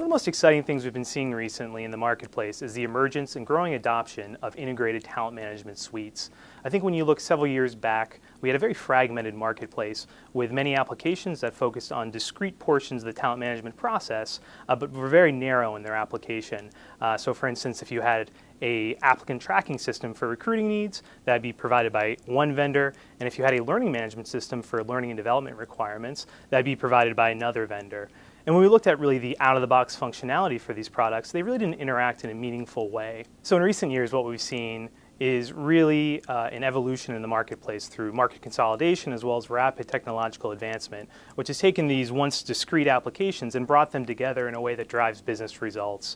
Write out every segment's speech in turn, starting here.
of the most exciting things we've been seeing recently in the marketplace is the emergence and growing adoption of integrated talent management suites. I think when you look several years back, we had a very fragmented marketplace with many applications that focused on discrete portions of the talent management process, but were very narrow in their application. So for instance, if you had an applicant tracking system for recruiting needs, that'd be provided by one vendor. And if you had a learning management system for learning and development requirements, that'd be provided by another vendor. And when we looked at really the out-of-the-box functionality for these products, they really didn't interact in a meaningful way. So in recent years, what we've seen is really an evolution in the marketplace through market consolidation as well as rapid technological advancement, which has taken these once discrete applications and brought them together in a way that drives business results.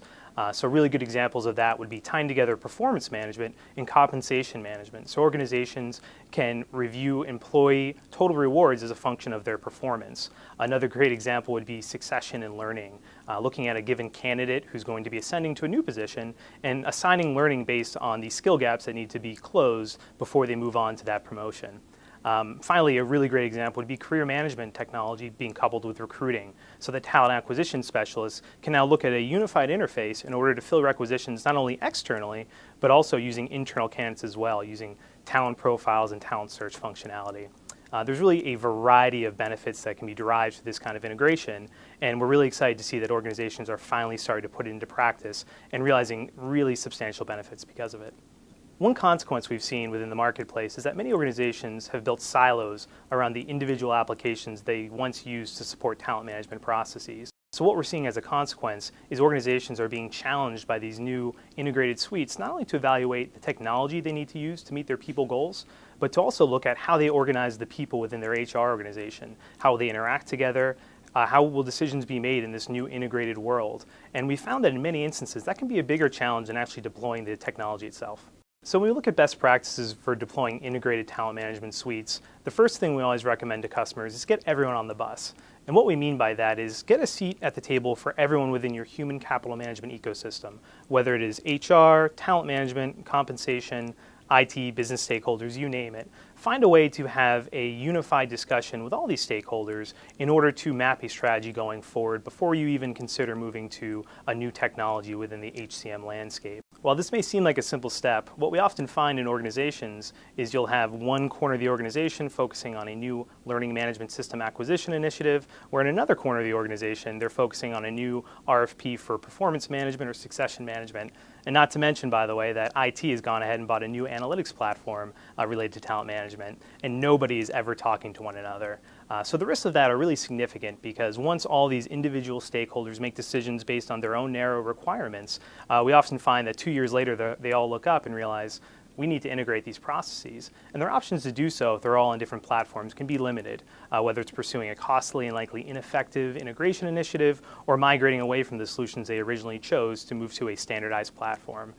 So really good examples of that would be tying together performance management and compensation management. So organizations can review employee total rewards as a function of their performance. Another great example would be succession and learning, looking at a given candidate who's going to be ascending to a new position and assigning learning based on the skill gaps that need to be closed before they move on to that promotion. Finally, a really great example would be career management technology being coupled with recruiting. So that talent acquisition specialists can now look at a unified interface in order to fill requisitions not only externally, but also using internal candidates as well, using talent profiles and talent search functionality. There's really a variety of benefits that can be derived from this kind of integration, and we're really excited to see that organizations are finally starting to put it into practice and realizing really substantial benefits because of it. One consequence we've seen within the marketplace is that many organizations have built silos around the individual applications they once used to support talent management processes. So what we're seeing as a consequence is organizations are being challenged by these new integrated suites, not only to evaluate the technology they need to use to meet their people goals, but to also look at how they organize the people within their HR organization, how they interact together, how will decisions be made in this new integrated world. And we found that in many instances that can be a bigger challenge than actually deploying the technology itself. So when we look at best practices for deploying integrated talent management suites, the first thing we always recommend to customers is get everyone on the bus. And what we mean by that is get a seat at the table for everyone within your human capital management ecosystem, whether it is HR, talent management, compensation, IT, business stakeholders, you name it. Find a way to have a unified discussion with all these stakeholders in order to map a strategy going forward before you even consider moving to a new technology within the HCM landscape. While this may seem like a simple step, what we often find in organizations is you'll have one corner of the organization focusing on a new learning management system acquisition initiative, where in another corner of the organization they're focusing on a new RFP for performance management or succession management. And not to mention, by the way, that IT has gone ahead and bought a new analytics platform related to talent management, and nobody is ever talking to one another. So the risks of that are really significant because once all these individual stakeholders make decisions based on their own narrow requirements, we often find that 2 years later they all look up and realize we need to integrate these processes. And their options to do so, if they're all on different platforms, can be limited, whether it's pursuing a costly and likely ineffective integration initiative or migrating away from the solutions they originally chose to move to a standardized platform.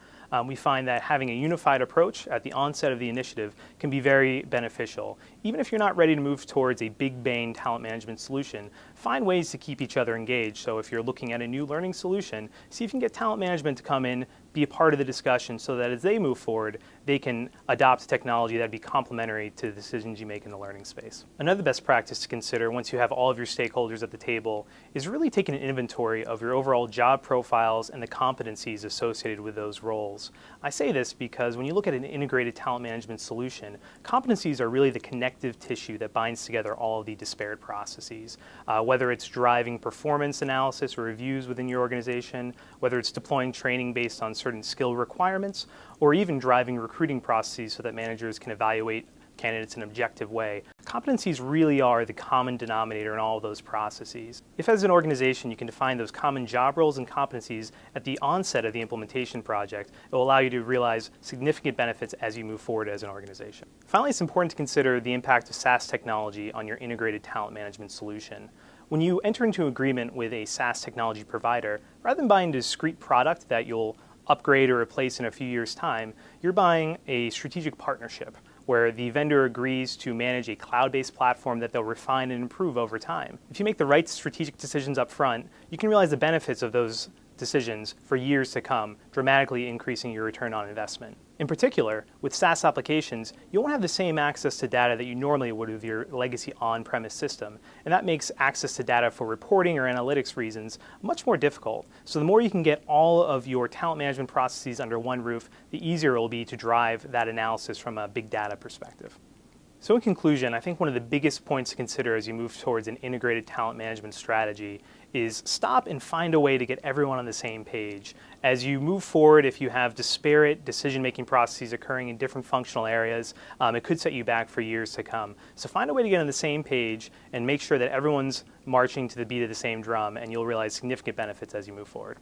We find that having a unified approach at the onset of the initiative can be very beneficial. Even if you're not ready to move towards a big bang talent management solution, find ways to keep each other engaged. So if you're looking at a new learning solution, see if you can get talent management to come in, be a part of the discussion so that as they move forward, they can adopt technology that would be complementary to the decisions you make in the learning space. Another best practice to consider once you have all of your stakeholders at the table is really taking an inventory of your overall job profiles and the competencies associated with those roles. I say this because when you look at an integrated talent management solution, competencies are really the connective tissue that binds together all of the disparate processes. Whether it's driving performance analysis or reviews within your organization, whether it's deploying training based on certain skill requirements, or even driving recruiting processes so that managers can evaluate candidates in an objective way. Competencies really are the common denominator in all of those processes. If as an organization you can define those common job roles and competencies at the onset of the implementation project, it will allow you to realize significant benefits as you move forward as an organization. Finally, it's important to consider the impact of SAS Technology on your integrated talent management solution. When you enter into an agreement with a SAS technology provider, rather than buying a discrete product that you'll upgrade or replace in a few years' time, you're buying a strategic partnership where the vendor agrees to manage a cloud-based platform that they'll refine and improve over time. If you make the right strategic decisions up front, you can realize the benefits of those decisions for years to come, dramatically increasing your return on investment. In particular, with SaaS applications, you won't have the same access to data that you normally would with your legacy on-premise system, and that makes access to data for reporting or analytics reasons much more difficult. So the more you can get all of your talent management processes under one roof, the easier it will be to drive that analysis from a big data perspective. So in conclusion, I think one of the biggest points to consider as you move towards an integrated talent management strategy is stop and find a way to get everyone on the same page. As you move forward, if you have disparate decision-making processes occurring in different functional areas, it could set you back for years to come. So find a way to get on the same page and make sure that everyone's marching to the beat of the same drum, and you'll realize significant benefits as you move forward.